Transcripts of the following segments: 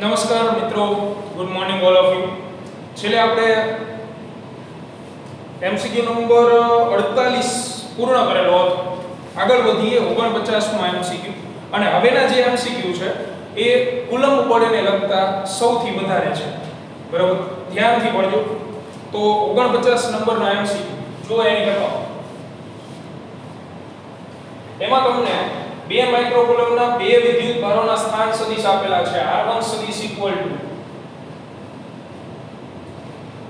નમસ્કાર મિત્રો, good morning all of you. છેલ્લે આપણે એમસીક્યુ નંબર 48 પૂર્ણ કરેલો હતો. આગળ વધીએ 49માં એમસીક્યુ. અને હવેના જે એમસીક્યુ છે એ કુલમ્બ બળને લગતા સૌથી વધારે છે. બરાબર, ધ્યાનથી પડજો. તો 49 નંબરનો એમસીક્યુ જો એની લખાવો. એમાં તમને 2 માઇક્રોકુલમના 2 વિદ્યુત ભારોના સ્થાન સદિશ આપેલા છે. r1 સદિશ equal to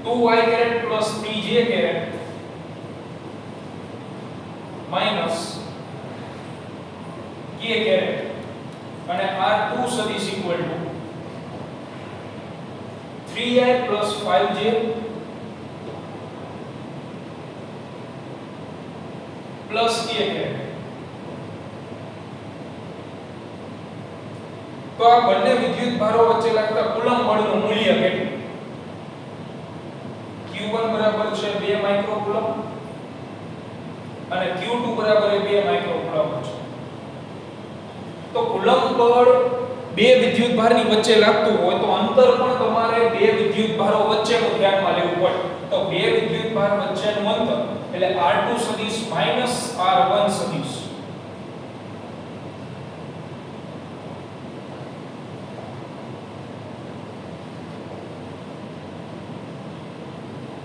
2i caret plus 3j caret minus k caret અને r2 સદિશ equal to 3i plus 5j plus k caret. તો આ બંને વિદ્યુત ભારો વચ્ચે લાગતા કુલમ્બ બળનું મૂલ્ય કેટલું? Q1 બરાબર છે 2 માઇક્રોકુલમ અને Q2 બરાબર 2 માઇક્રોકુલમ છે. તો કુલમ્બ બળ 2 વિદ્યુત ભારની વચ્ચે લાગતું હોય તો અંતર પણ તમારે 2 વિદ્યુત ભારો વચ્ચેનું ધ્યાનમાં લેવું પડે. તો 2 વિદ્યુત ભાર વચ્ચેનું અંતર એટલે r2 સદિશ માઈનસ r1 સદિશ.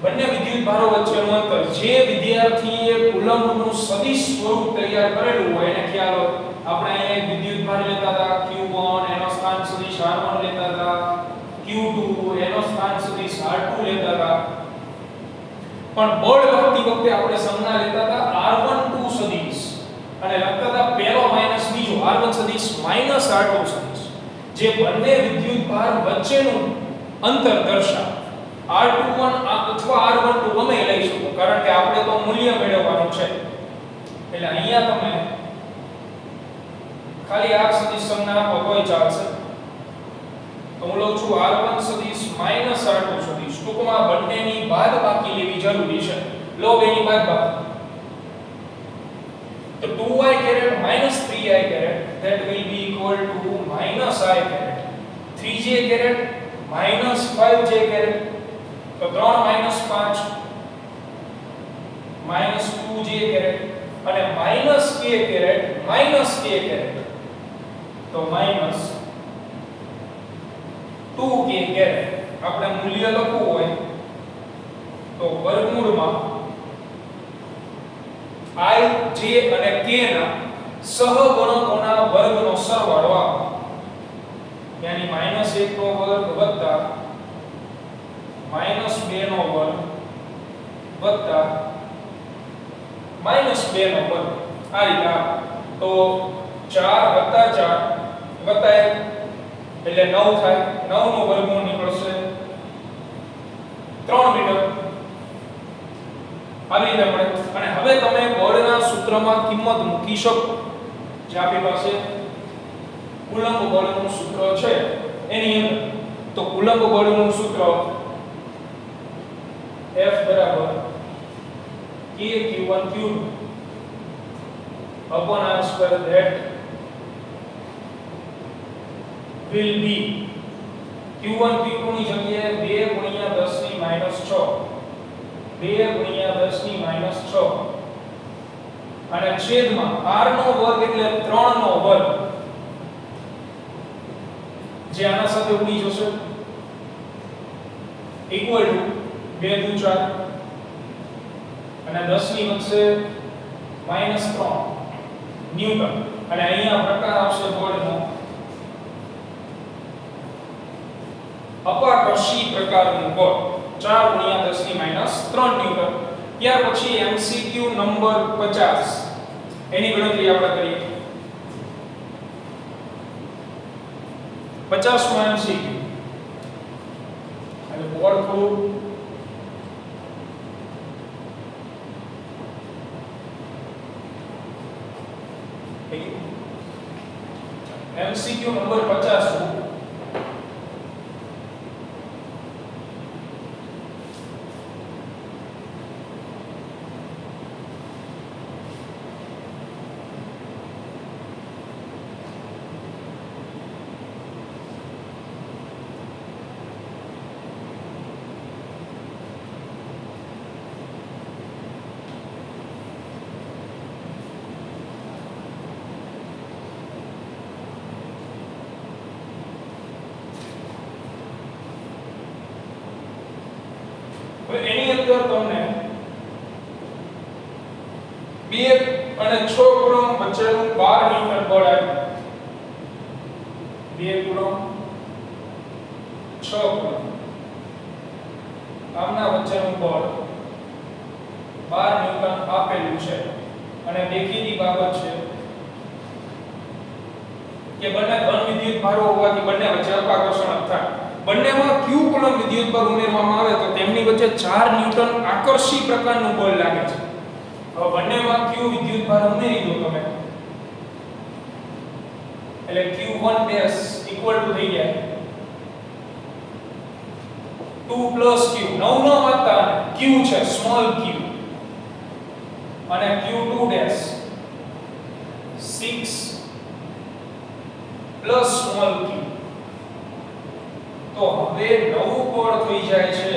બંને વિદ્યુત ભારો વચ્ચેનું અંતર જે વિદ્યાર્થીએ કુલમ્બનું સદિશ સ્વરૂપ તૈયાર કરેલું હોય એને ખ્યાલ હોય. આપણે અહીંયા એક વિદ્યુત ભાર લેતા હતા Q1, એનો સ્થાન સદિશ R1 લેતા હતા, Q2 એનો સ્થાન સદિશ R2 લેતા હતા. પણ બળ લખતી વખતે આપણે સંજ્ઞા લેતા હતા R12 સદિશ અને લખતા હતા પહેલો માઈનસ બીજો R1 સદિશ માઈનસ R2 સદિશ, જે બંને વિદ્યુત ભાર વચ્ચેનું અંતર દર્શાવે. R21 અથવા R12 ગમે લઈ શકો, કારણ કે આપણે તો મૂલ્ય મેળવવાનું છે. એટલે અહીંયા તમે ખાલી આ સદિશ સંજ્ઞા આપો તોય ચાલશે. તો હું લઉં છું R1 સદિશ માઈનસ R2 સદિશ. ટૂંકમાં બંનેની બાદબાકી લેવી જરૂરી છે. લો બેની બાદબાકી. તો 2i caret minus 3i caret, that will be equal to minus i caret. 3j caret minus 5j caret. तो 3 minus 5 minus 2j caret અને minus k caret minus k caret. તો minus 2k caret. આપણે મૂલ્ય લખવું હોય તો વર્ગમૂળમાં i j અને k ના સહગુણકોના વર્ગનો સરવાળો આવે. यानी -1 નો વર્ગ વત્તા -2 નો વર્ગ વત્તા -2 નો વર્ગ. આ રીતે તો 4 વત્તા 4 વત્તા 1 એટલે 9 થાય. 9 નો વર્ગમૂળ નીકળશે 3 મીટર. આવી રીતે મળે. અને હવે તમે બળના સૂત્રમાં કિંમત મૂકી શકો. જે આપણી પાસે કુલમ્બ બળનું સૂત્ર છે એની અંદર તો કુલમ્બ બળનું સૂત્ર F बराबर k q1 q2 upon r square, that will be q1 q2 ની જગ્યાએ 2 ગુણ્યા 10 ની -6 2 ગુણ્યા 10 ની -6 અને છેદમાં r નો વર્ગ એટલે 3 નો વર્ગ, જે આના સાથે ઉડી જશે, ઇક્વલ ટુ 2 દુ 4 અને 10 ની વચ્ચે -3 ન્યૂટન. અને અહીંયા પ્રકાર આવશે બળનો અપાકર્ષી પ્રકારનું બળ 4 ગુણ્યા 10 ની -3 ન્યૂટન. ત્યાર પછી એમસીક્યુ નંબર 50 એની ગણતરી આપણે કરીએ. 50 માં એમસીક્યુ એટલે બળ થોડું एमसीक्यू नंबर 50 1 2 અને 6 કુલમ વચ્ચેનું 12 ન્યૂટન બળ આવ્યું. 2 કુલમ 6 કુલમ આમના વચ્ચેનું બળ 12 ન્યૂટન આપેલું છે અને દેખીતી બાબત છે કે બંને ઘન વિદ્યુત ભારો હોવાથી બંને વચ્ચે અપાકર્ષણ થાય. બંનેમાં q કુલમ વિદ્યુત ભાર ઉમેરવામાં આવે તો તેમની વચ્ચે 4 ન્યૂટન આકર્ષી પ્રકારનું બળ લાગે છે. હવે બંનેમાં q વિદ્યુત ભાર ઉમેરી દો તમે એટલે q1 ડેશ ઇક્વલ ટુ થઈ જાય 2 q 9 નો વાંચતા q છે સ્મોલ q અને q2 dash 6 plus small q. તો હવે નવું બળ થઈ જાય છે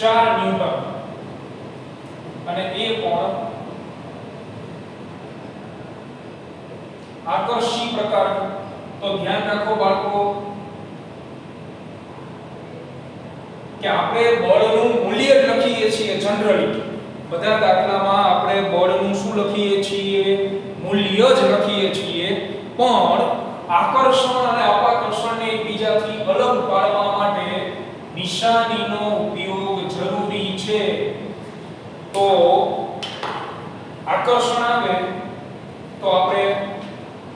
4 ન્યૂટન અને એ પણ આકર્ષી પ્રકાર. તો ધ્યાન રાખો બાળકો કે આપણે બળનું મૂલ્ય જ લખીએ છીએ જનરલી બધા દાખલામાં આપણે બળનું શું લખીએ છીએ મૂલ્ય જ લખીએ છીએ પણ આકર્ષણ અને અપાકર્ષણને એકબીજાથી અલગ પાડવા માટે નિશાનીનો ઉપયોગ જરૂરી છે. તો આકર્ષણ આવે તો આપણે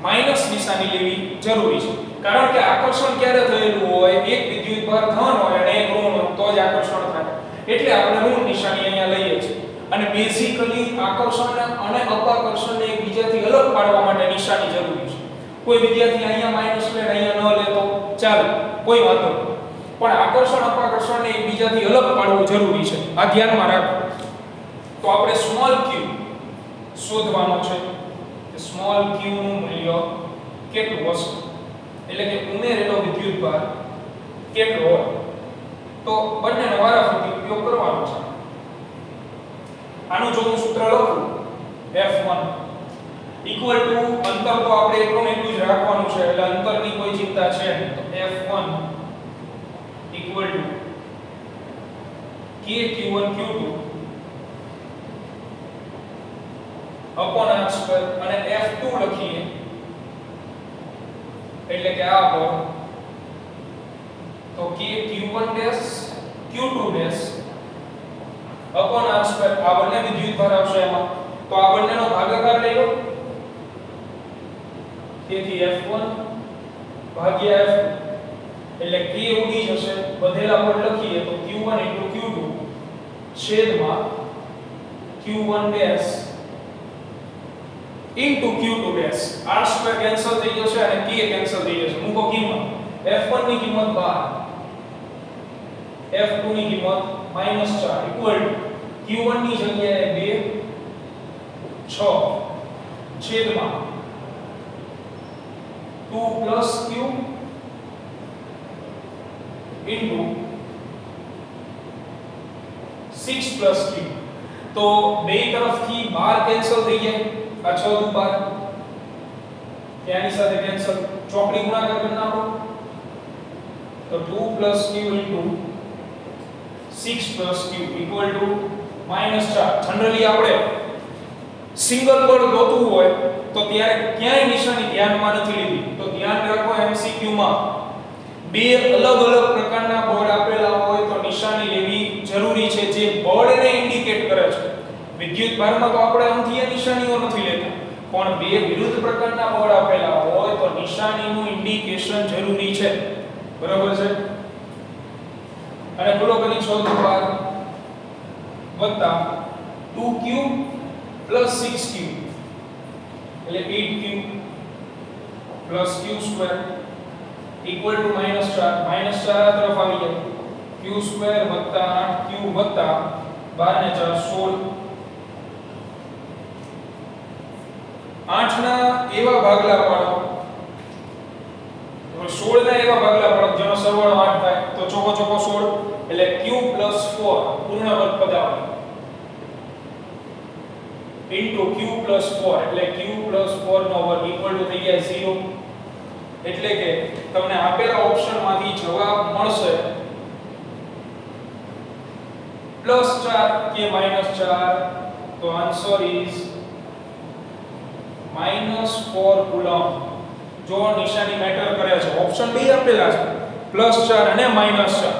માઈનસ નિશાની લેવી જરૂરી છે કારણ કે આકર્ષણ ક્યારે થયેલું હોય એક વિદ્યુતભાર ધન હોય અને એક ઋણ હોય તો જ આકર્ષણ થાય એટલે આપણે ઋણ નિશાની અહીંયા લઈએ છીએ. અને બેઝિકલી આકર્ષણ અને અપાકર્ષણને એકબીજાથી અલગ પાડવા માટે નિશાની જરૂરી છે. કોઈ વિદ્યાર્થી અહીંયા માઈનસ લે અહીંયા ન લે તો ચાલે કોઈ વાંધો નહીં પણ આકર્ષણ અપાકર્ષણને એકબીજાથી અલગ પાડવું જરૂરી છે. આ ધ્યાનમાં રાખો. તો આપણે સ્મોલ q શોધવાનો છે કે સ્મોલ q નું મૂલ્ય કેટલું હશે એટલે કે ઉમેરેલો વિદ્યુતભાર કેટલો હોય. તો બંનેનો વારાફરતી ઉપયોગ કરવાનો છે. આનું જો હું સૂત્ર લખું F1 ઇક્વલ ટુ અંતર તો આપણે એટલું જ રાખવાનું છે એટલે અંતરની કોઈ ચિંતા છે નહીં. તો F1 equal to KQ1 Q2 upon r square અને F2 લખીએ એટલે કે આ બળ તો KQ1 dash Q2 dash upon r square આ બંને વિદ્યુતભાર આવશે એમાં તો આ બંનેનો ભાગાકાર લઈ લો તેથી F1 ભાગ્યા F2 એટલે K ઉડી જશે બધેલા પદ લખીએ તો Q1 Q2 છેદમાં Q1 dash into Q2 dash r square cancel થઈ જશે અને k કેન્સલ થઈ જશે. મૂકો કિંમત F1 ની કિંમત 12 F2 ની કિંમત -4 ઇક્વલ ટુ Q1 ની જગ્યાએ 2 6 છેદમાં 2 q into 6 q. તો બે તરફથી 12 કેન્સલ થઈ જાય. આ 6 દુ 12 તેની સાથે કેન્સલ ચોકડી ગુણાકાર કરી નાખો તો 2 q into 6 q equal to -4. Generally આપણે સિંગલ બળ ગોતવું હોય તો ત્યારે ક્યાંય નિશાની ધ્યાનમાં નથી લીધી. તો ધ્યાન રાખો MCQ માં બે અલગ અલગ પ્રકારના બળ આપેલા હોય તો નિશાની લેવી જરૂરી છે જે બળને ઇન્ડિકેટ કરે છે. વિદ્યુત ભારમાં તો આપણે અંકીય નિશાનીઓ નથી લેતા પણ બે વિરુદ્ધ પ્રકારના બળ આપેલા હોય તો નિશાનીનું ઇન્ડિકેશન જરૂરી છે. બરાબર છે. અને બોલો કરી 6 દુ 12 વત્તા 2q plus 6q એટલે 8q plus q square equal to -4 -4 આ તરફ આવી જાય q square વત્તા 8q વત્તા 12 ને 4 16 8 ના એવા ભાગલા પાડો તો 16 ના એવા ભાગલા પાડો જેનો સરવાળો 8 થાય તો ચોકો ચોકો 16 એટલે q plus 4 પૂર્ણ વર્ગ પદ આવે into q plus 4 એટલે q plus 4 નો વર્ગ ઇક્વલ ટુ થઈ જાય 0. એટલે કે તમને આપેલા ઓપ્શન માંથી જવાબ મળશે +4 કે -4. તો તો આન્સર ઇઝ -4 કુલમ. જો નિશાની મેટર કરે છે. ઓપ્શન બી આપેલા છે +4 અને -4.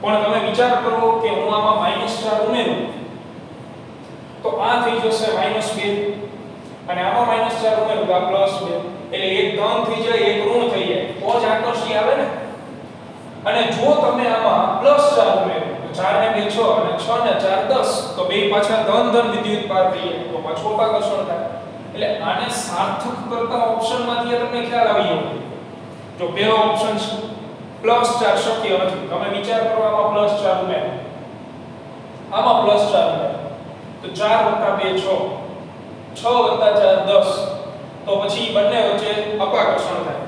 પણ તમે વિચાર કરો કે હું આમાં -4 ઉમેરું તો આ થઈ જશે -2 અને આમાં -4 ઉમેરું તો આ +2 એટલે એક ધન થઈ જાય એક ઋણ થઈ જાય તો જ આકર્ષી આવે ને. અને જો તમે આમાં +4 ઉમેરો તો 4 ને 2 6 અને 6 ને 4 10 તો બે પાછા ધન વિદ્યુત ભાર થઈ જાય તો પાછું અપાકર્ષણ થાય. એટલે આને સાર્થક કરતા ઓપ્શનમાંથી તમને ખ્યાલ આવી ગયો. જો પહેલો ઓપ્શન છે +4 શક્ય નથી. તમે વિચાર કરો આમાં +4 ઉમેરો આમાં +4 ઉમેરો તો 4 + 2 6 6 + 4 10 તો પછી બંને વચ્ચે અપાકર્ષણ થાય.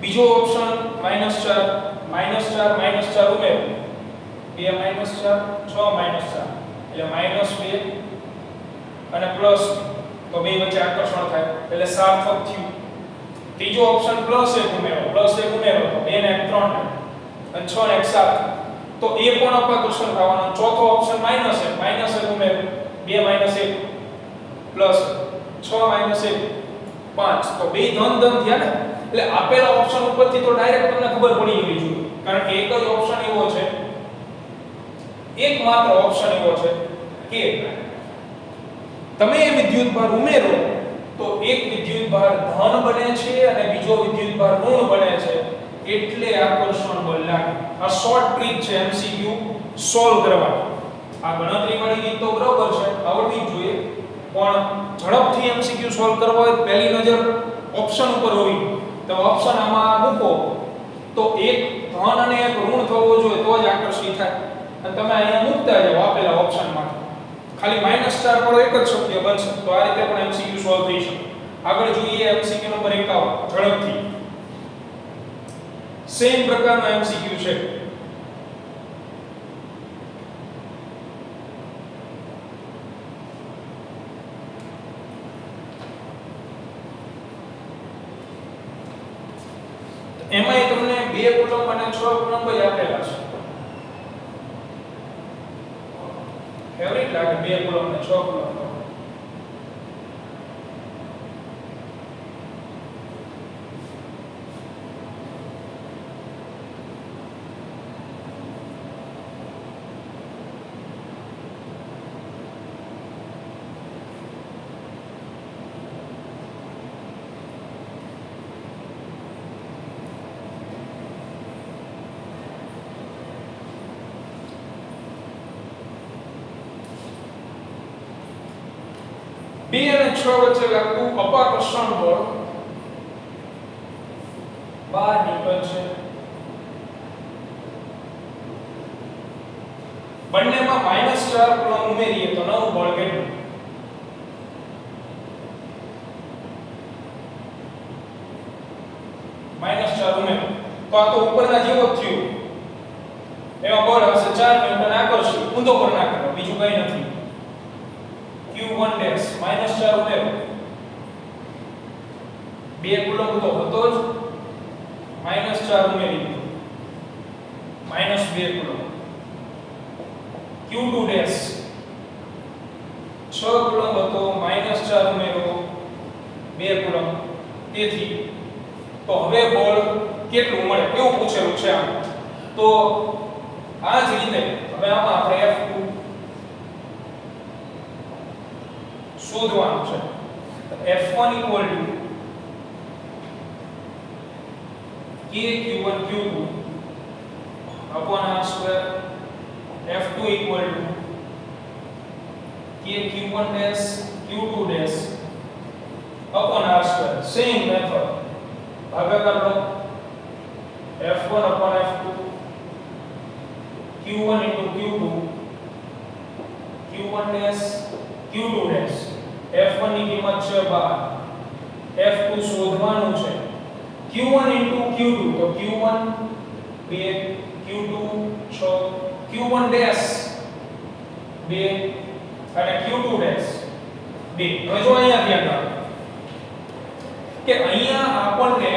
બીજો ઓપ્શન -4 -4 ઉમેરો 2 -4 6 -4 એટલે -2 અને પ્લસ તો બે વચ્ચે આકર્ષણ થાય એટલે સાર્થક થયું. ત્રીજો ઓપ્શન +1 ઉમેરો તો 2 ને 1 3 અને 6 ને 1 7 તો એ પણ અપાકર્ષણ થવાનું. ચોથો ઓપ્શન -1 ઉમેરો 2 - 1 પ્લસ 6 - 1 5 તો બે ધન થયા ને. એટલે આપેલા ઓપ્શન ઉપરથી તો ડાયરેક્ટ તમને ખબર પડી ગઈ છે કારણ કે એક જ ઓપ્શન એવો છે એકમાત્ર ઓપ્શન એવો છે કે તમે એ વિદ્યુતભાર ઉમેરો તો એક વિદ્યુતભાર ધન બને છે અને બીજો વિદ્યુતભાર ઋણ બને છે એટલે આકર્ષણ બળ લાગે. આ શોર્ટ ટ્રીક છે એમસીક્યુ સોલ્વ કરવાની. આ ગણતરી વાળી રીત તો બરોબર છે આવડવી જ જોઈએ પણ ઝડપથી એમસીક્યુ સોલ્વ કરવા હોય પહેલી નજર ઓપ્શન ઉપર હોવી. તો ઓપ્શન આમાં મૂકો તો એક ધન અને એક ઋણ થવો જોઈએ તો જ આકર્ષિત થાય. અને તમે અહીંયા મૂકતા જાઓ આપેલા ઓપ્શનમાં ખાલી -4 પર એક જ શક્ય બનશે. તો આ રીતે પણ એમસીક્યુ સોલ્વ થઈ શકે. આગળ જોઈએ એમસીક્યુ નંબર 51 ઝડપથી. સેમ પ્રકારનો એમસીક્યુ છે. એમાં તમને 2 કુલમ અને 6 કુલમ જ આપેલા છે. ફેવરિટ લાગે 2 કુલમ અને 6 કુલમ. બે અને 6 વચ્ચે લાગતું અપાકર્ષણ બળ બહાર નીકળશે. બંનેમાં -4 કુલમ ઉમેરીએ તો નવું બળ કેટલું? -4 ઉમેરો તો આ તો ઉપરના જેવો જ થયું. એમાં બળ હશે 4 ન્યૂટન આકર્ષણ. ઊંધો પર નાખો બીજું કંઈ નથી. Q1 ડેશ -4 ઉમેરો 2 કુલમ તો હતો જ -4 ઉમેરી દીધો -2 કુલમ. Q2 ડેશ 6 કુલમ હતો -4 ઉમેરો 2 કુલમ. તેથી તો હવે બળ કેટલું મળે એવું પૂછેલું છે આમ. તો આ જ રીતે હવે આમાં આપણે F2 શોધવાનું છે. F1 KQ1 Q2 upon R square. F2 KQ1 dash Q2 dash upon R square. Same method. ભાગાકાર લો F1 upon F2 Q1 into Q2 Q1 dash Q2 dash. F1 ની કિંમત છે 12. F2 શોધવાનું છે. Q1 into Q2 તો Q1 2 Q2 6 Q1 dash 2 અને Q2 dash 2. હવે જો અહીંયા ધ્યાન રાખો કે અહીંયા આપણને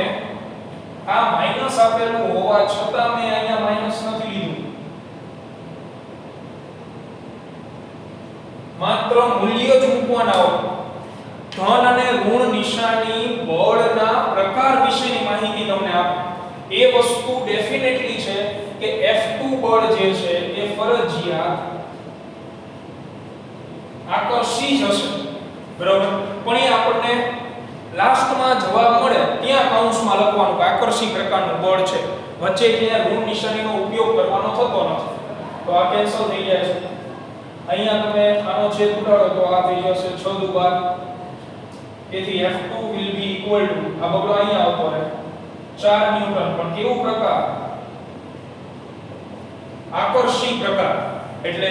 આ માઈનસ આપેલું હોવા છતાં મેં અહીંયા માઈનસ નથી લીધું. માત્ર મૂલ્ય જ મૂકવાના હોય. ધન અને ઋણ નિશાની બળના પ્રકાર વિશેની માહિતી તમને આપે. એ વસ્તુ ડેફિનેટલી છે કે F2 બળ જે છે એ ફરજિયાત આકર્ષી જ હશે, બરાબર. પણ એ આપણને લાસ્ટમાં જવાબ મળે ત્યાં કૌંસમાં લખવાનું કે આકર્ષી પ્રકારનું બળ છે. વચ્ચે ક્યાં ઋણ નિશાનીનો ઉપયોગ કરવાનો થતો નથી, તો આ કેન્સલ થઈ જાય છે. અહીંયા તમે આનો છેદ ઉડાડો તો આ થઈ જશે 6 દુ 12. તેથી F2 will be equal to આ બગડો અહીંયા આવતો રહે 4 ન્યૂટન. પણ કેવો પ્રકાર? આકર્ષી પ્રકાર. એટલે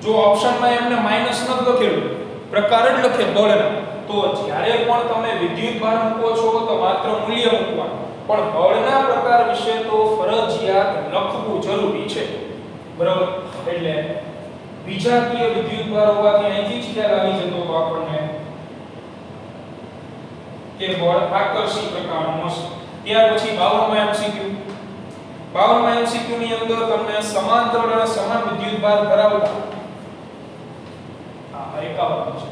જો ઓપ્શનમાં એમને માઈનસ ન લખેલું, પ્રકાર જ લખે બળના, તો જ્યારે પણ તમે વિદ્યુત ભાર મૂકો છો તો માત્ર મૂલ્ય મૂકવાનું, પણ બળના પ્રકાર વિશે તો ફરજિયાત લખવું જરૂરી છે, બરાબર. એટલે વિજાતીય વિદ્યુત ભાર હોવાથી અહીંથી જ ખ્યાલ આવી જતો તો આપણને કે બળ આકર્ષી પ્રકારનું હશે. ત્યાર પછી 52માં એમસીક્યુ. 52માં એમસીક્યુ ની અંદર તમને સમાંતર અને સમાન વિદ્યુત ભાર ધરાવતા 51 છે.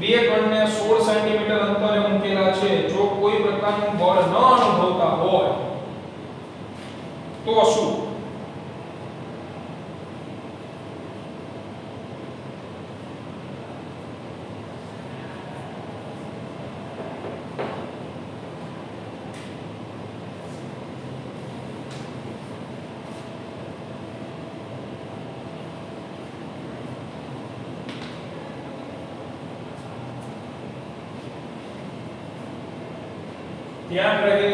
બે કણને 16 સેન્ટીમીટર અંતરે મૂકેલા છે. જો કોઈ પ્રકારનું બળ ન અનુભવતા હોય તો શું? ધ્યાન રહે,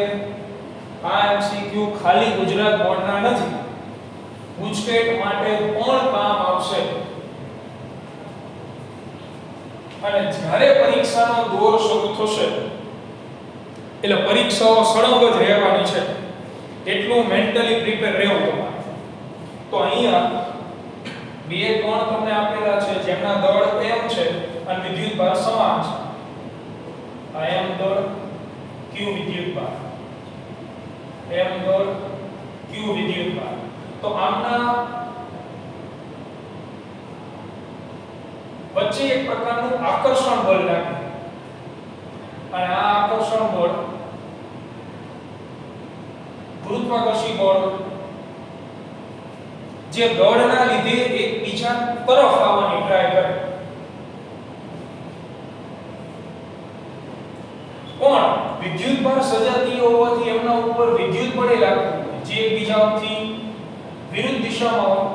આ એમસીક્યુ ખાલી ગુજરાત બોર્ડના નથી, ગુજકેટ માટે પણ કામ આવશે. અને જ્યારે પરીક્ષાનો દોર શરૂ થશે એટલે પરીક્ષાઓ સળંગ જ રહેવાની છે, એટલું મેન્ટલી પ્રિપેર રહેવું તમારે. તો અહીંયા બે કણ તમને આપેલા છે જેમના દળ m છે અને વિદ્યુત ભાર સમાન છે. આ m દળ q વિદ્યુત ભાર, m દળ q વિદ્યુત ભાર. તો આમના વચ્ચે એક પ્રકારનું આકર્ષણ બળ લાગે અને આ આકર્ષણ બળ ગુરુત્વાકર્ષી બળ જે દળના લીધે એકબીજા તરફ આવવાની ટ્રાય કરે. પણ વિદ્યુત ભાર સજાતીય હોવાથી એમના ઉપર વિદ્યુત બળ લાગતું જે એકબીજાથી વિરુદ્ધ દિશામાં હોય.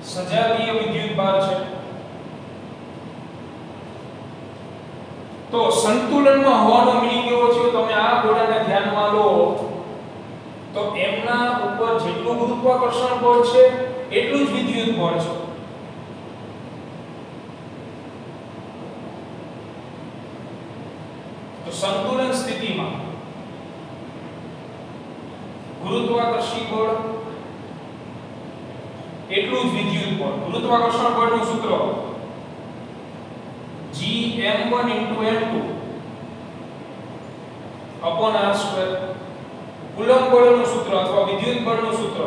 સજાતીય વિદ્યુત ભાર છે. તો સંતુલનમાં હોવાનો મીનિંગ એવો છે, તમે આ ગોળાને ધ્યાનમાં લો તો એમના ઉપર જેટલું ગુરુત્વાકર્ષણ બળ છે એટલું જ વિદ્યુત બળ છે. તો સંતુલન સ્થિતિમાં ગુરુત્વાકર્ષી બળ એટલું જ વિદ્યુત બળ. ગુરુત્વાકર્ષણ બળનું સૂત્ર Gm1 m2 upon r2. Coulomb બળનું સૂત્ર અથવા વિદ્યુત બળનું સૂત્ર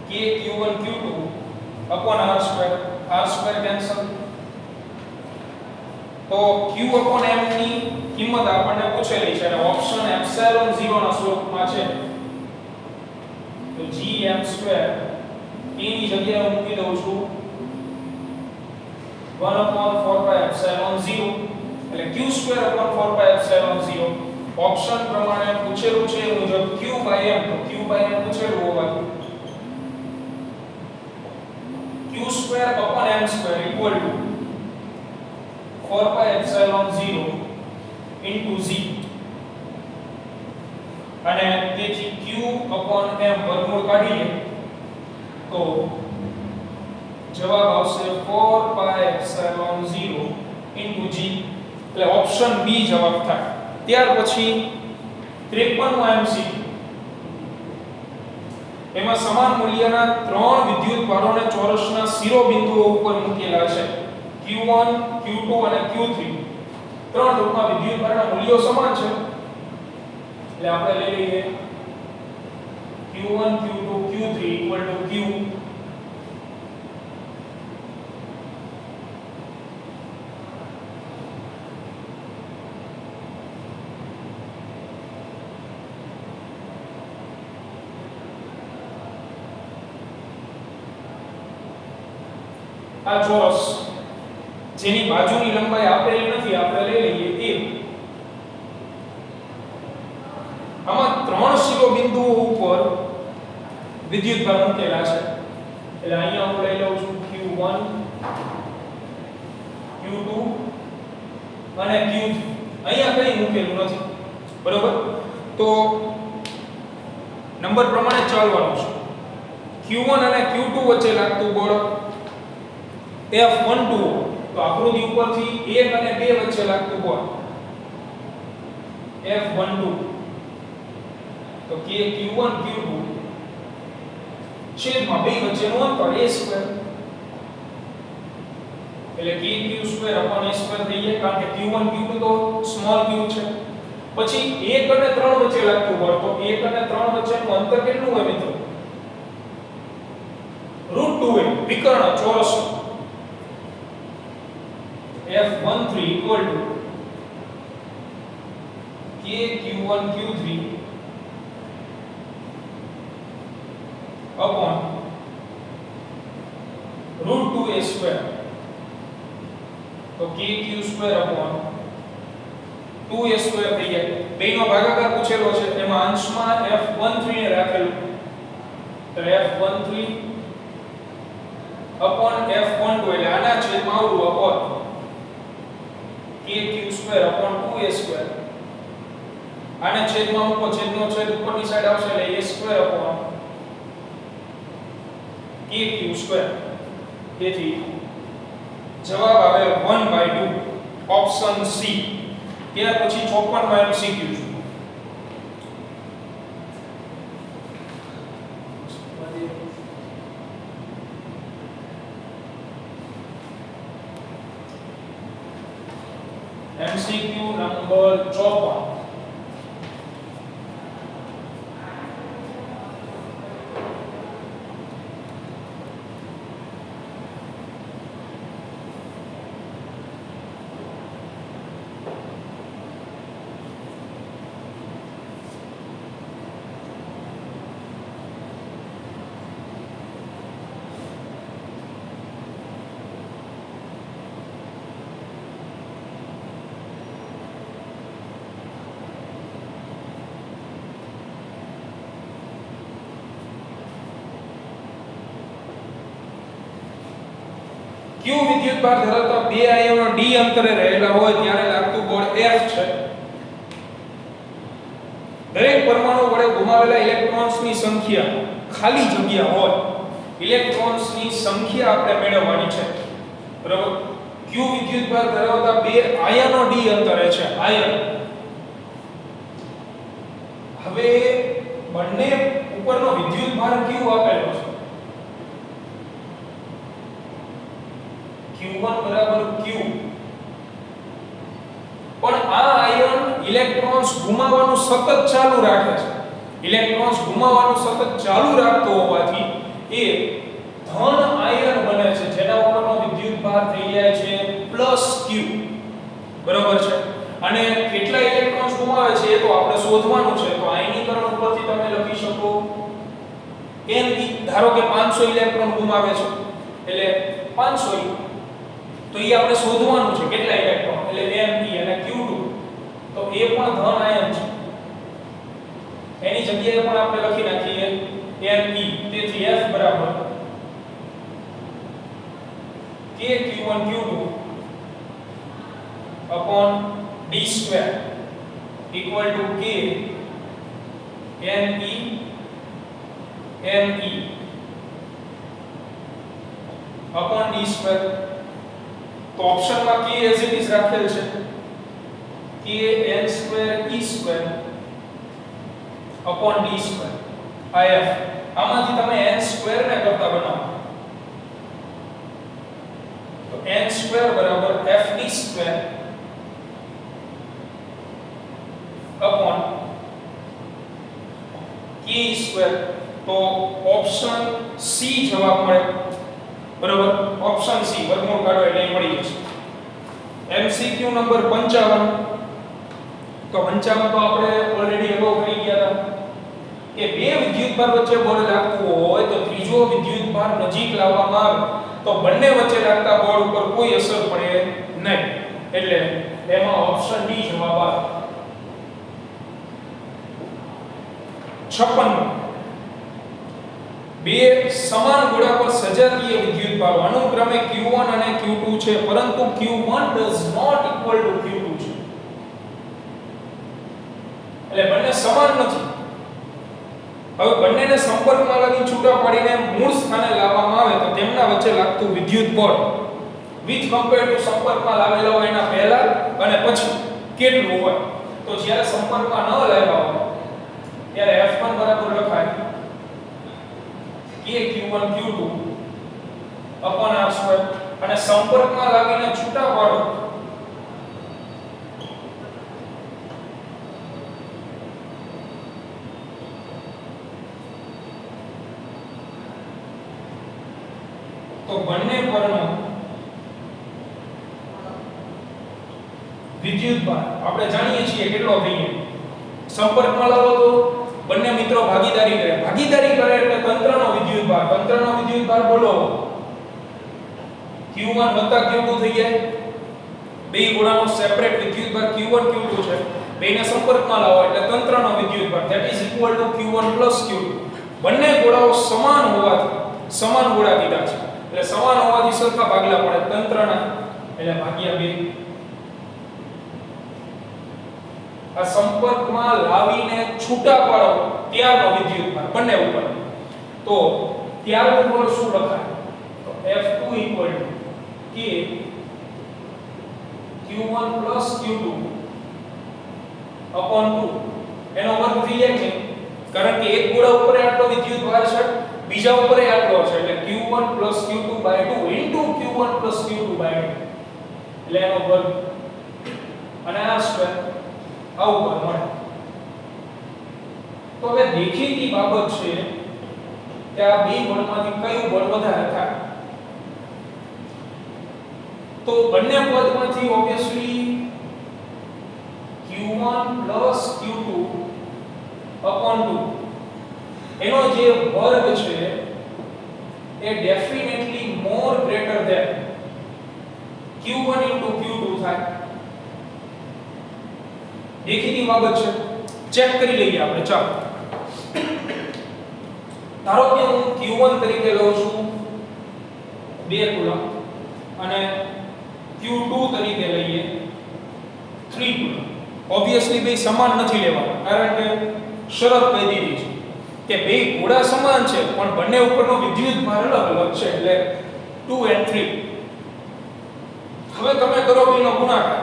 Kq1 Q2 upon r2. r2 cancel. તો Q upon m ની કિંમત આપણને પૂછેલી છે અને ઓપ્શન એપ્સિલોન 0 ના સ્વરૂપમાં છે. તો Gm2 ની જગ્યાએ મૂકી દઉં છું 1/4 pi epsilon 0 એટલે q2 upon 4 pi epsilon 0. Option પ્રમાણે પૂછેલું છે એ મુજબ q by m, તો q by m પૂછેલું હોવાથી q2 upon m2 equal to 4 pi epsilon 0 into z. અને તેથી q upon m વર્ગમૂળ કાઢીએ તો જવાબ આવશે 4 pi epsilon 0 into g. એટલે ઓપ્શન બી જવાબ થાય. ત્યાર પછી 53 MCQ એમાં સમાન મૂલ્યના ત્રણ વિદ્યુતભારોને ચોરસના શિરોબિંદુઓ ઉપર મૂકેલા છે Q1 Q2 અને Q3 ત્રણ રૂપમાં વિદ્યુતભારના મૂલ્યો સમાન છે એટલે આપણે લઈ લઈએ Q1 Q2 Q3 Q આ ચોરસ જેની બાજુની લંબાઈ આપેલી નથી આપણે લઈ લઈએ a આમાં ત્રણ શિરોબિંદુઓ ઉપર વિદ્યુતભાર મૂકેલા છે એટલે અહીંયા હું લઈ લઉં છું Q1 Q2 અને Q3 અહીંયા કઈ મૂકેલું નથી બરોબર તો નંબર પ્રમાણે ચાલવાનું છે Q1 અને Q2 વચ્ચે લાગતું બળ F12 તો આકૃતિ ઉપરથી 1 અને 2 વચ્ચે લાગતું બળ F12 તો કે Q1 Q2 છેદમાં બે વચ્ચેનું અંતર a સ્ક્વેર એટલે કે q² a² થઈ જાય કારણ કે Q1 Q2 તો સ્મોલ q છે પછી 1 અને 3 વચ્ચે લાગતું બળ તો 1 અને 3 વચ્ચેનું અંતર કેટલું હોય મિત્રો √2a વિકર્ણ ચોરસ F13 equal to k Q1 Q3 upon √2a square તો k q² upon 2a square થઈ જાય બેનો ભાગાકાર પૂછેલો છે એમાં અંશમાં F13 ને રાખેલું તો F13 upon F12 એટલે આના છેદમાં આવવું upon k q² upon 2a square આને છેદમાં મૂકો છેદનો છેદ ઉપરની સાઈડ આવશે એટલે a² upon k q² તેથી જવાબ આવે 1/2 ઓપ્શન સી ત્યાર પછી 54 માં MCQ છે MCQ નંબર 54 Q વિદ્યુતભાર ધરાવતા બે આયનો d અંતરે રહેલા હોય ત્યારે લાગતું બળ F છે દરેક પરમાણુ વડે ગુમાવેલા ઇલેક્ટ્રોન્સની સંખ્યા ખાલી જગ્યા હોય ઇલેક્ટ્રોન્સની સંખ્યા આપણે મેળવવાની છે બરાબર Q વિદ્યુતભાર ધરાવતા બે આયનો d અંતરે છે આયન હવે બંને ઉપરનો વિદ્યુતભાર Q આપેલો છે Q1 બરાબર Q પણ આ આયન ઇલેક્ટ્રોન્સ ગુમાવવાનું સતત ચાલુ રાખે છે ઇલેક્ટ્રોન્સ ગુમાવવાનું સતત ચાલુ રાખતો હોવાથી એ ધન આયન બને છે જેના ઉપરનો વિદ્યુતભાર થઈ જાય છે +Q બરાબર છે અને કેટલા ઇલેક્ટ્રોન્સ ગુમાવે છે એ તો આપણે શોધવાનું છે તો આયનીકરણ ઉપરથી તમે લખી શકો n ધારો કે 500 ઇલેક્ટ્રોન ગુમાવે છે એટલે 500 તો એ આપણે શોધવાનું છે કેટલા ઇલેક્ટ્રોન એટલે Ne અને Q2 તો એ પણ ધન આયન છે એની જગ્યાએ પણ આપણે લખી નાખીએ Ne તેથી F બરાબર k Q1 Q2 upon d square equal to k Ne Ne upon d square તો ઓપ્શનમાં k એઝ ઇટ ઇઝ રાખેલ છે k n square e square upon d square આ f આમાંથી તમે n સ્ક્વેર ને કરતા બનાવો તો n સ્ક્વેર બરાબર fd square upon k square તો ઓપ્શન સી જવાબ મળે બરાબર ઓપ્શન સી વર્ગમૂળ કાઢો એટલે મળી જશે MCQ નંબર 55 તો 55 તો આપણે ઓલરેડી એવો કરી ગયા હતા કે બે વિદ્યુતભાર વચ્ચે બળ લાગતું હોય તો ત્રીજો વિદ્યુતભાર નજીક લાવવામાં આવે તો બંને વચ્ચે લાગતા બળ ઉપર કોઈ અસર પડે નહીં એટલે એમાં ઓપ્શન ડી જવાબ આવે 56 બે સમાન ગોળા પર સજાતીય વિદ્યુતભારો અનુક્રમે Q1 અને Q2 છે પરંતુ Q1 does not equal to Q2 છે એટલે બંને સમાન નથી હવે બંનેને સંપર્કમાં લાવી છૂટા પાડીને મૂળ સ્થાને લાવવામાં આવે તો તેમના વચ્ચે લાગતું વિદ્યુત બળ વિથ કમ્પેર ટુ સંપર્કમાં લાવેલા હોય એના પહેલા અને પછી કેટલું હોય તો જ્યારે સંપર્કમાં ન લાવ્યા હોય ત્યારે F1 બરાબર લખાય Q1 Q2 upon r square અને સંપર્કમાં લાગીને છૂટા પાડો તો બંને પરનો વિદ્યુતભાર આપણે જાણીએ છીએ કેટલો થઈએ સંપર્કમાં લાવો તો બંને મિત્રો ભાગીદારી કરે એટલે તંત્રનો વિદ્યુતભાર બોલો Q1 Q2 થઈ જાય બે ગોળાનો સેપરેટ વિદ્યુતભાર Q1 Q2 છે બેને સંપર્કમાં લાવો એટલે તંત્રનો વિદ્યુતભાર that is equal to Q1 Q2 બંને ગોળાઓ સમાન હોવાથી સમાન ગોળા કીધા છે એટલે સમાન હોવાથી સરખા ભાગલા પડે તંત્રના એટલે ભાગ્યા 2 આ સંપર્કમાં લાવીને છૂટા પાડો ત્યારનો વિદ્યુતભાર બંને ઉપર તો ત્યારનું બળ શું લખાય તો F2 K Q1 Q2 upon 2 એનો વર્ગ થઈ જાય છે કારણ કે એક ગોળા ઉપર આટલો વિદ્યુતભાર છે બીજા ઉપર આટલો છે એટલે Q1 Q2/2 into Q1 Q2/2 એટલે એનો વર્ગ અને r સ્ક્વેર આવું બળ મળે તો હવે દેખીતી બાબત છે કે આ બે બળમાંથી કયું બળ વધારે થાય તો બંને પદમાંથી ઓબ્વિયસલી Q1 Q2 upon 2 એનો જે વર્ગ છે એ definitely more greater than Q1 into Q2 થાય દેખીતી બાબત છે ચેક કરી લઈએ આપણે ચાલો ધારો કે હું Q1 તરીકે લઉં છું 2 કુલમ અને Q2 તરીકે લઈએ 3 કુલમ ઓબ્વિયસલી બે સમાન નથી લેવાના કારણ કે શરત કહી દીધી છે કે બે ગોળા સમાન છે પણ બંને ઉપરનો વિદ્યુતભાર અલગ અલગ છે એટલે 2 and 3 હવે તમે કરો બેનો ગુણાકાર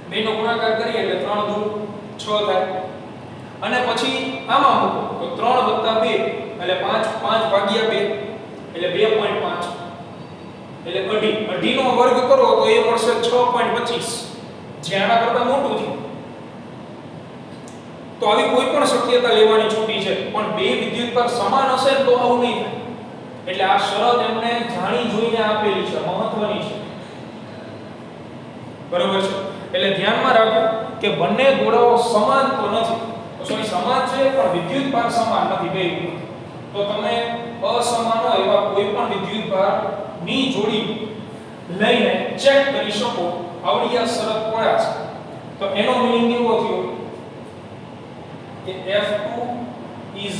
બેનો ગુણાકાર કરીએ એટલે 3 દૂર 6 થાય અને પછી આમાં મૂકો તો 3 + 2 એટલે 5 ભાગ્યા 2 એટલે 2.5 એટલે અઢી નો વર્ગ કરો તો એ મળશે 6.25 જે આના કરતા મોટું છે તો આવી કોઈ પણ શક્યતા લેવાની છૂટી છે પણ બે વિદ્યુતભાર સમાન હશે તો આવું નહીં થાય એટલે આ શરત એમને જાણી જોઈને આપેલી છે મહત્વની છે બરોબર છે એટલે ધ્યાનમાં રાખો કે બંને ગોળાઓ સમાન તો નથી સમાન છે પણ વિદ્યુતભાર સમાન નથી બે તો તમે અસમાન હોય એવા કોઈ પણ વિદ્યુતભાર ની જોડી લઈને ચેક કરી શકો આવડી આ શરત પડ્યા છે તો એનો મીનિંગ એવો થયો કે F2 is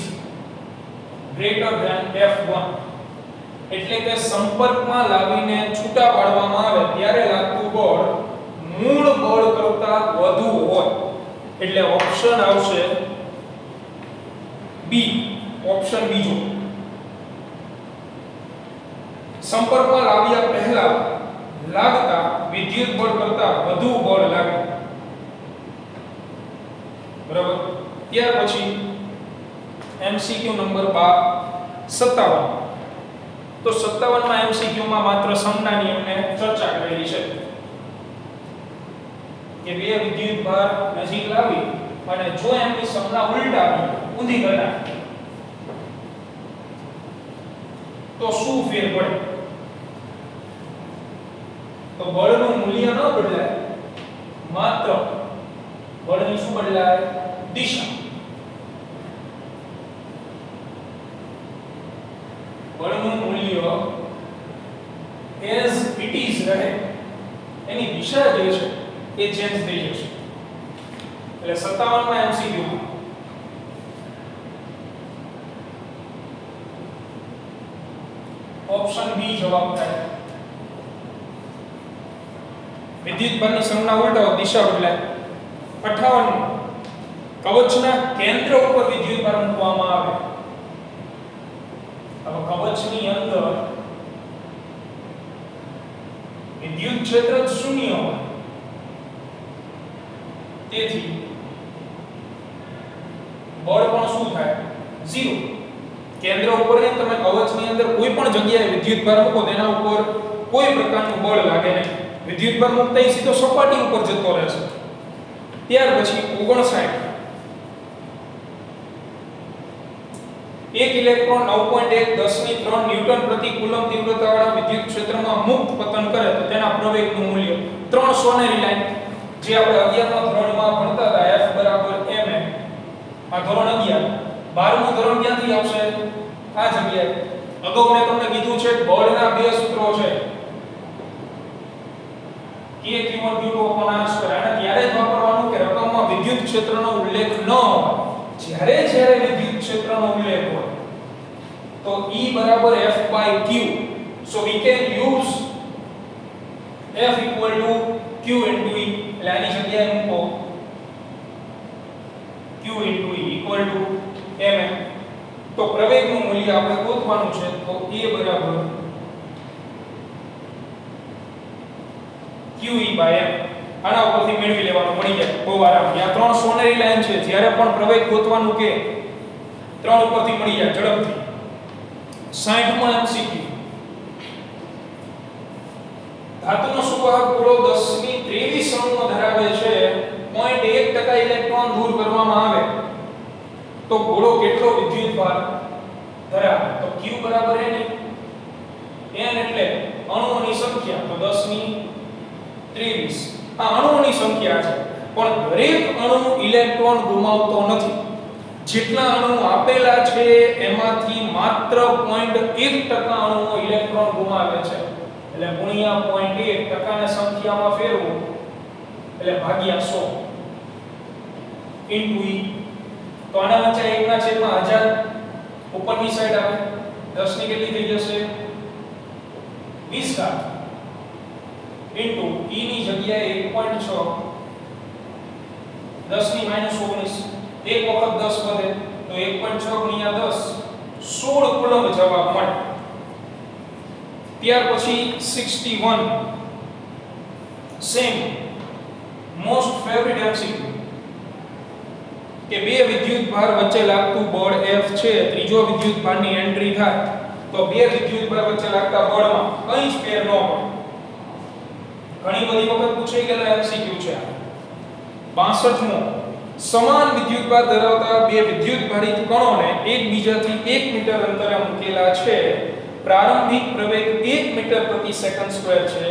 greater than F1 એટલે કે સંપર્કમાં લાવીને છૂટા પાડવામાં આવે ત્યારે લાગતું બળ મૂળ બળ કરતા વધુ હોય એટલે ઓપ્શન આવશે બી ઓપ્શન બીજો સંપર્કમાં લાવ્યા પહેલા લાગતા વિદ્યુત બળ કરતા વધુ બળ લાગે બરાબર ત્યાર પછી MCQ નંબર 57. તો 57 માં MCQ માં માત્ર સમના નિયમને ચર્ચા કરેલી છે કે બે વિદ્યુત ભાર નજીક લાવી અને જો એમની સમના ઉલટાવી ઊંધી કરી નાખી તો શું ફેર પડે? તો બળનું મૂલ્ય ન બદલાય, માત્ર બળની શું બદલાય? દિશા. બળનું મૂલ્ય as it is રહે, એની દિશા જે છે એ ચેન્જ થઈ જશે. એટલે 57 માં MCQ ઓપ્શન બી જવાબ થાય. વિદ્યુત ભારની સમના ઉલટાવો દિશા બદલાય. 58 કવચના કેન્દ્ર ઉપર વિદ્યુત ભાર મૂકવામાં આવે. હવે કવચની અંદર વિદ્યુત ક્ષેત્ર શૂન્ય હોય, તેથી બળ પણ શું થાય? 0. કેન્દ્ર ઉપર ને તમે કવચની અંદર કોઈ પણ જગ્યાએ વિદ્યુત ભાર મૂકો તેના ઉપર કોઈ પ્રકારનું બળ લાગે નહીં. વિદ્યુત ભાર મૂકતા એ સીધો સપાટી ઉપર જતો રહેશે. ત્યાર પછી 59 એક ઇલેક્ટ્રોન 9.1 10 ની 3 ન્યૂટન પ્રતિ કુલમ તીવ્રતાવાળા વિદ્યુત ક્ષેત્રમાં મુક્ત પતન કરે તો તેના પ્રવેગનું મૂલ્ય 3 સોનેરી લાઈન જે આપણે 11મા ધોરણમાં ભણતા હતા F બરાબર ma. આ ધોરણ 11. 12મું ધોરણ ક્યાંથી આવશે? આ જગ્યાએ. અગાઉ મેં તમને કીધું છે બળના બે સૂત્રો છે K Q1 Q2 r square. અને ત્યારે જ વાપરવાનું કે રકમમાં વિદ્યુત ક્ષેત્રનો ઉલ્લેખ ન હોય. જ્યારે વિદ્યુત ક્ષેત્રનો ઉલ્લેખ હોય તો E બરાબર F by Q. So we can use F equal to Q into E. એટલે આની જગ્યાએ મૂકો Q into E equal to ma. તો પ્રવેગનું મૂલ્ય આપણે ગોતવાનું છે તો A બરાબર QE by m. આના ઉપરથી મેળવી લેવાનું મળી જાય બહુ આરામ. ત્યાં 3 સોનેરી લાઈન છે, જ્યારે પણ પ્રવેગ ગોતવાનું કે 3 ઉપરથી મળી જાય ઝડપથી. 60માં MCQ ધાતુનો સુવાહક ગોળો 1023 અણુઓ ધરાવે છે, 0.1% ઇલેક્ટ્રોન દૂર કરવામાં આવે તો ગોળો કેટલો વિદ્યુત ભાર ધરાવે? તો Q બરાબર n એટલે અણુઓની સંખ્યા, તો 1023 આ અણુઓની સંખ્યા છે. પણ દરેક અણુ ઇલેક્ટ્રોન ગુમાવતો નથી. જેટલા અણુ આપેલા છે એમાંથી માત્ર 0.1% અણુઓ ઇલેક્ટ્રોન ગુમાવે છે. એટલે ગુણ્યા 0.1% ને સંખ્યામાં ફેરવો એટલે ભાગ્યા 100 ઇન્ટુ E. તો આના વચ્ચે 1/1000 ઉપરની સાઈડ આવે 10 ની કેટલી થઈ જશે? 20 ઇન્ટુ E ની જગ્યાએ 1.6 10 ની -19 એક વખત 10 વધે તો 1.6 ગુણ્યા 10 16 કુલમ્બ જવાબ મળે. ત્યાર પછી 61 સેમ મોસ્ટ ફેવરિટ MCQ કે બે વિદ્યુત ભાર વચ્ચે લાગતું બળ F છે, ત્રીજો વિદ્યુત ભારની એન્ટ્રી થાય તો બે વિદ્યુત ભાર વચ્ચે લાગતા બળમાં કંઈ જ ફેર ન પડે. ઘણી બધી વખત પૂછાઈ ગયેલા MCQ છે. 62મો સમાન વિદ્યુત ભાર ધરાવતા બે વિદ્યુત ભારિત કણોને એકબીજાથી 1 મીટર અંતરે મૂકેલા છે. પ્રારંભિક પ્રવેગ 1 મીટર પ્રતિ સેકન્ડ સ્ક્વેર છે.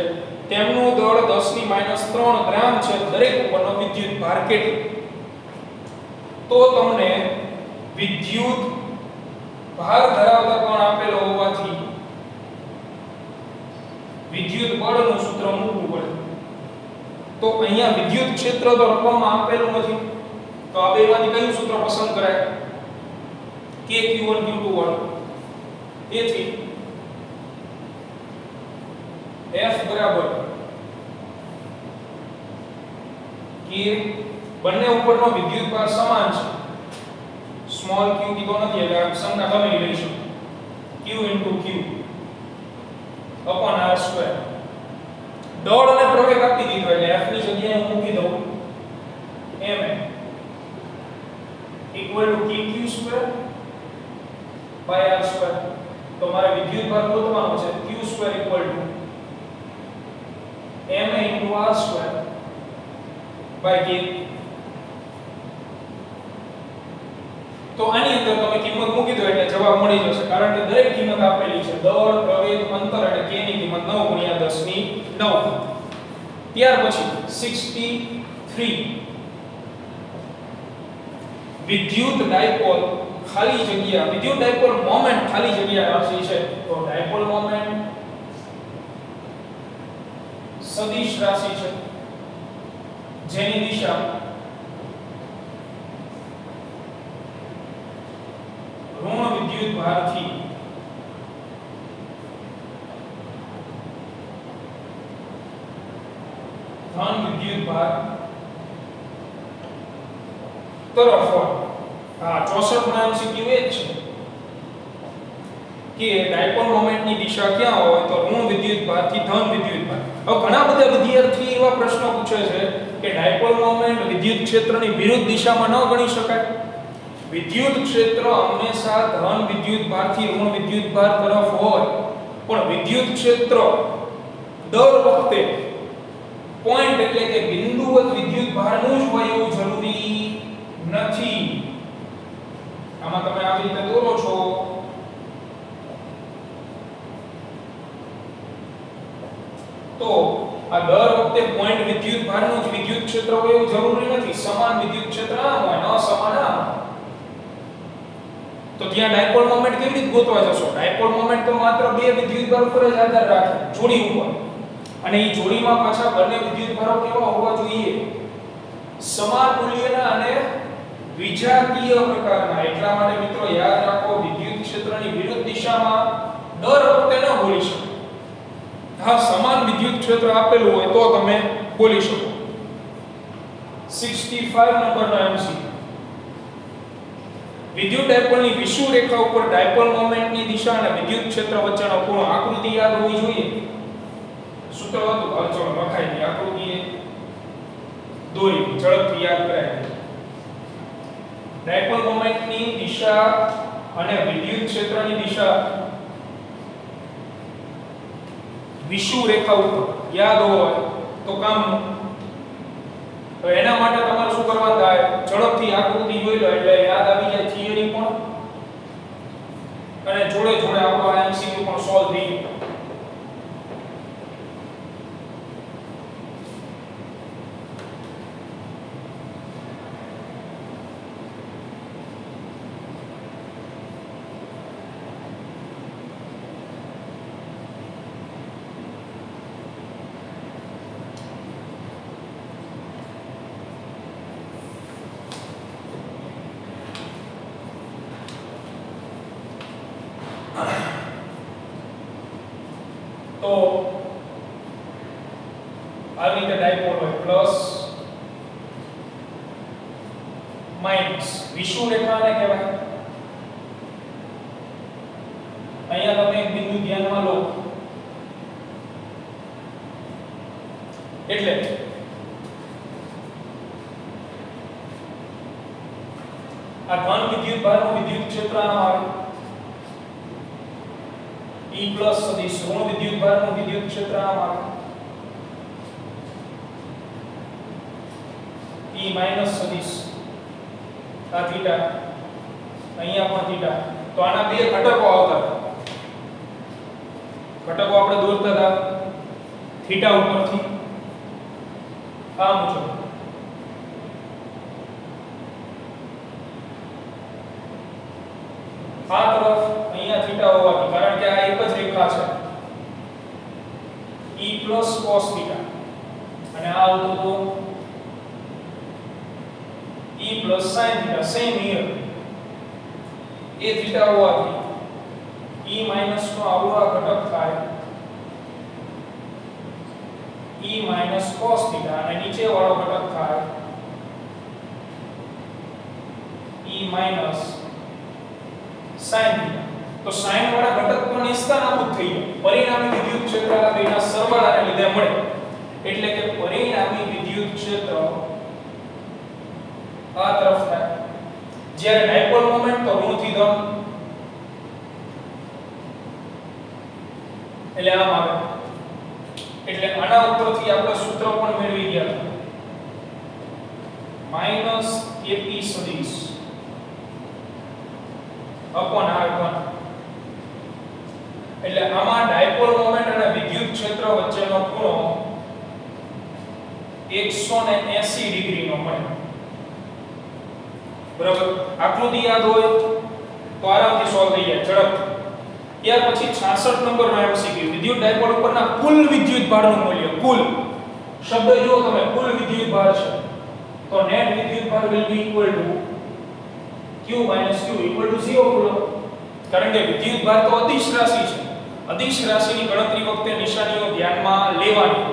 તેમનું દળ 10 ની -3 ગ્રામ છે. દરેક ઉપરનો વિદ્યુત ભાર કેટલો? તો તમને વિદ્યુત ભાર ધરાવતા કણ આપેલો હોવાથી વિદ્યુત બળનું સૂત્ર મૂકવું પડે. તો અહીંયા વિદ્યુત ક્ષેત્ર તો રકમમાં આપેલું નથી, તો આ બેમાંથી કયું સૂત્ર પસંદ કરાય? K Q1 Q2 વાળું. તેથી F બરાબર K, બંને ઉપરનો વિદ્યુત ભાર સમાન છે. સ્મોલ q કીધો નથી એટલે આ સંજ્ઞા તમે લઈશું Q into Q upon r square. દળ અને પ્રવેગ આપી દીધો એટલે F ની જગ્યાએ હું મૂકી દઉં ma બાય r સ્ક્વેર. તો મારે વિદ્યુત ભાર ગોતવાનો છે q square equal to ma into r square by k. તો આની અંદર તમે કિંમત મૂકી દો એટલે જવાબ મળી જશે, કારણ કે દરેક કિંમત આપેલી છે. દળ, પ્રવેગ, અંતર એટલે k ની કિંમત 9 × 10 ની 9. ત્યાર પછી 63 વિદ્યુત ડાયપોલ ખાલી જગ્યા વિદ્યુત ડાયપોલ મોમેન્ટ ખાલી જગ્યા રાશિ છે. તો ડાયપોલ મોમેન્ટ સદિશ રાશિ છે જેની દિશા ઋણ વિદ્યુત ભારથી ધન વિદ્યુત ભાર તરફ હોય. આ 64 ના એમસીક્યુ એ જ છે કે ડાયપોલ મોમેન્ટની દિશા ક્યાં હોય તો ઋણ વિદ્યુત ભારથી ધન વિદ્યુત ભાર. હવે ઘણા બધા વિદ્યાર્થી એવા પ્રશ્નો પૂછે છે કે ડાયપોલ મોમેન્ટ વિદ્યુત ક્ષેત્રની વિરુદ્ધ દિશામાં ન ગણી શકાય. વિદ્યુત ક્ષેત્ર હંમેશા ધન વિદ્યુત ભારથી ઋણ વિદ્યુત ભાર તરફ હોય, પણ વિદ્યુત ક્ષેત્ર દર વખતે પોઈન્ટ એટલે કે બિંદુવત વિદ્યુત ભારનું જ હોય એવું જરૂરી નથી. આમાં તમે આવી રીતે દોરો છો તો આ દર વખતે પોઈન્ટ વિદ્યુત ભારનું જ વિદ્યુત ક્ષેત્ર હોય એવું જરૂરી નથી. સમાન વિદ્યુત ક્ષેત્ર ના હોય, ન સમાન ના હોય. તો ત્યાં ડાયપોલ મોમેન્ટ કેવી રીતે ગોતવા જશો? ડાયપોલ મોમેન્ટ તો માત્ર બે વિદ્યુત ભાર ઉપર જ આધાર રાખે, જોડી ઉપર. અને એ જોડીમાં પાછા બંને વિદ્યુત ભારો કેવા હોવા જોઈએ? સમાન મૂલ્યના અને વિજાતીય પ્રકારના. એટલા માટે મિત્રો યાદ રાખો, વિદ્યુત ક્ષેત્રની વિરુદ્ધ દિશામાં દર વખતે ન બોલી શકો. હા, સમાન વિદ્યુત ક્ષેત્ર આપેલું હોય તો તમે બોલી શકો. 65 નંબરનો એમસી. વિદ્યુત ડાયપોલની વિષુવ રેખા ઉપર ડાયપોલ મોમેન્ટની દિશા અને વિદ્યુત ક્ષેત્ર વચ્ચેનો ખૂણો. આકૃતિ યાદ હોવી જોઈએ. સૂત્ર હતું, હવે ચલો લખાઈ દઈએ. આકૃતિ દોરી ઝડપથી યાદ કરાય. ડાયપોલ મોમેન્ટની દિશા અને વિદ્યુત ક્ષેત્રની દિશા વિષુવ રેખા ઉપર યાદ હોય તો કામનું. તો એના માટે તમારે શું કરવાનું થાય? ઝડપથી આકૃતિ જોઈ લો એટલે યાદ આવી જાય થિયરી પણ, અને જોડે જોડે આપણો એમસીક્યુ પણ સોલ્વ થઈ જાય. તો આવી રીતે ડાયપોલ હોય પ્લસ માઈનસ. વિષુવ રેખાને કહેવાય. અહીંયા તમે એક બિંદુ ધ્યાનમાં લો એટલે આ ધન વિદ્યુત ભારનું વિદ્યુત ક્ષેત્ર આમ આવે. E પ્લસ સદિશ ઋણ વિદ્યુત ભારનું વિદ્યુત ક્ષેત્ર આમ આવે. E માઈનસ સદિશ આ થીટા, અહીંયા પણ થીટા. તો આના બે ઘટકો આવતા. ઘટકો આપણે દોરતા હતા થીટા ઉપરથી આ મુજબ. આ તરફ અહીંયા થીટા હોવાથી, કારણ કે આ એક જ રેખા છે E પ્લસ cos થીટા, અને આ આવતું તો E plus sin theta. Same here એ થીટા હોવાથી E માઈનસ નો આવડો ઘટક થાય E માઈનસ cos થીટા, અને નીચે વાળો ઘટક થાય E માઈનસ sin થીટા. તો sin વાળા ઘટક તો નિસ્તાનાબૂદ થઈ જાય. પરિણામી વિદ્યુત ક્ષેત્ર આ બેના સરવાળાને લીધે મળે. એટલે કે પરિણામી વિદ્યુત ક્ષેત્ર આ તરફ થાય. જ્યારે ડાયપોલ મોમેન્ટ તો ઋણથી ધન, એટલે આમ આવે એટલે આના ઉપરથી આપણે સૂત્ર પણ મેળવી ગયા હતા માઈનસ AP સદિશ અપોન r1 એટલે આમાં ડાયપોલ મોમેન્ટ અને વિદ્યુત ક્ષેત્ર વચ્ચેનો ખૂણો 180 ડિગ્રીનો મળે બરાબર આકૃતિ યાદ હોય તો આરામથી સોલ્વ થઈ જાય ઝડપથી ત્યાર પછી 66 નંબરનો MCQ વિદ્યુત ડાયપોલ ઉપરના કુલ વિદ્યુત ભારનું મૂલ્ય કુલ શબ્દ જુઓ તમે કુલ વિદ્યુત ભાર છે તો નેટ વિદ્યુત ભાર will be equal to q - q equal to 0 coulomb કારણ કે વિદ્યુત ભાર તો અદિશ રાશિ છે અદિશ રાશિની ગણતરી વખતે નિશાનીઓ ધ્યાનમાં લેવાની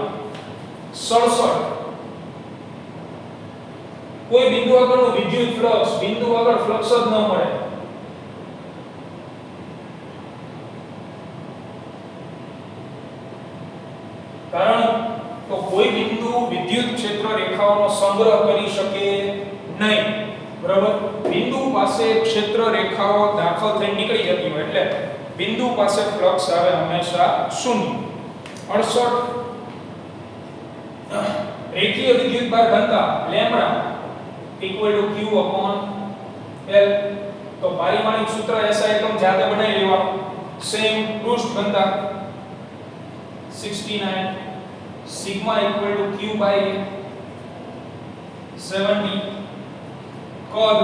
67 કોઈ બિંદુ આગળનું વિદ્યુત ફ્લક્સ બિંદુ આગળ ફ્લક્સ જ ન મળે કારણ તો કોઈ બિંદુ વિદ્યુત ક્ષેત્ર રેખાઓનો સંગ્રહ કરી શકે નહીં બરાબર બિંદુ પાસે ક્ષેત્ર રેખાઓ દાખલ થઈ નીકળી જતી હોય એટલે બિંદુ પાસે ફ્લક્સ આવે હંમેશા 0 68 રેખીય વિદ્યુત ભાર ઘનતા lambda equal to q upon l તો પારિમાણિક સૂત્ર SI એકમ જાતે બનાવી લેવાનું સેમ પૃષ્ઠ ઘનતા 69 sigma equal to q by 70 कद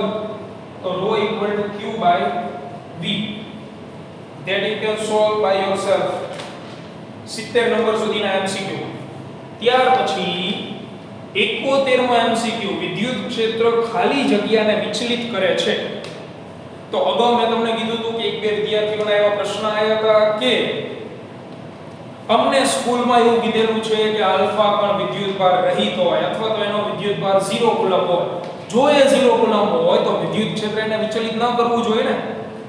तो rho equal to q by v that you can solve by yourself 70 number સુધીના MCQ ત્યાર પછી 71મો MCQ વિદ્યુત ક્ષેત્ર ખાલી જગ્યાને વિચલિત કરે છે તો અગાઉ મેં તમને કીધું હતું કે એક બે વિદ્યાર્થીઓના એવા પ્રશ્ન આવ્યા હતા કે અમને સ્કૂલમાં એવું કીધેલું છે કે આલ્ફા કણ વિદ્યુત ભાર રહિત હોય અથવા તો એનો વિદ્યુત ભાર 0 કુલમ હોય જો એ 0 કુલમ હોય તો વિદ્યુત ક્ષેત્ર એને વિચલિત ન કરવું જોઈએ ને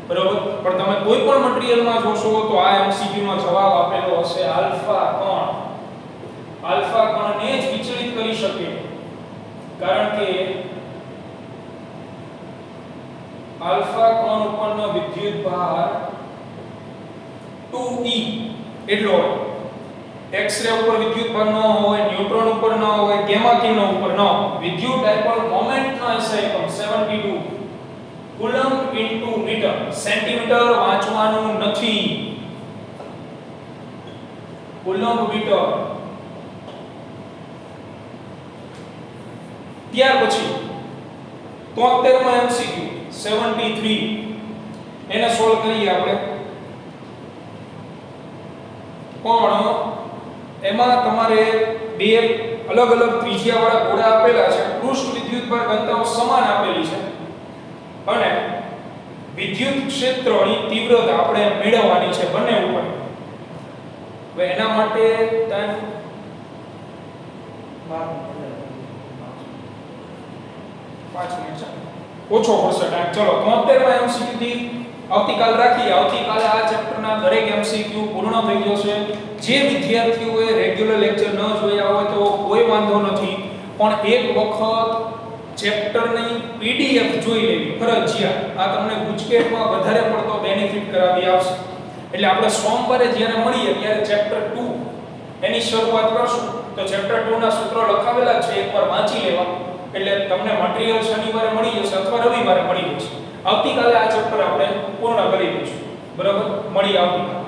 બરાબર પણ તમે કોઈ પણ મટીરીયલમાં જોશો તો આ MCQ નો જવાબ આપેલો હશે આલ્ફા કણને જ વિચલિત કરી શકે કારણ કે આલ્ફા કણ ઉપરનો વિદ્યુત ભાર 2e એટલો હોય એક્સ-રે ઉપર વિદ્યુત ભાર ન હોય ન્યુટ્રોન ઉપર ન હોય ગામા કિરણો ઉપર ન વિદ્યુત ડાયપોલ મોમેન્ટનો SI એકમ 72 કુલમ્બ ઇન્ટુ મીટર સેન્ટીમીટર વાંચવાનું નથી કુલમ્બ મીટર ત્યાર પછી 73મો MCQ 73 એને સોલ્વ કરીએ આપણે પણ એમાં તમારે બે અલગ અલગ ત્રિજ્યાવાળા ગોળા આપેલા છે પૃષ્ઠ વિદ્યુત ભાર ઘનતાઓ સમાન આપેલી છે અને વિદ્યુત ક્ષેત્રની તીવ્રતા આપણે મેળવવાની છે બંને ઉપર હવે એના માટે ટાઈમ ઓછો પડશે ટાઈમ ચલો 73માં MCQ થી આવતીકાલ રાખીએ આવતીકાલે આ ચેપ્ટરના દરેક MCQ પૂર્ણ થઈ જશે જે વિદ્યાર્થીઓએ રેગ્યુલર લેક્ચર ન જોયા હોય તો કોઈ વાંધો નથી પણ એક વખત ચેપ્ટરની PDF જોઈ લેવી ફરજિયાત આ તમને ગુજકેટમાં વધારે પડતો બેનિફિટ કરાવી આવશે એટલે આપણે સોમવારે જ્યારે મળીએ ત્યારે ચેપ્ટર 2 એની શરૂઆત કરશું તો ચેપ્ટર 2 ના સૂત્રો લખાવેલા છે એકવાર વાંચી લેવા એટલે તમને મટીરીયલ શનિવારે મળી જશે અથવા રવિવારે મળી જશે આવતીકાલે આ ચેપ્ટર આપણે પૂર્ણ કરી દઈશું બરાબર મળી આવતીકાલે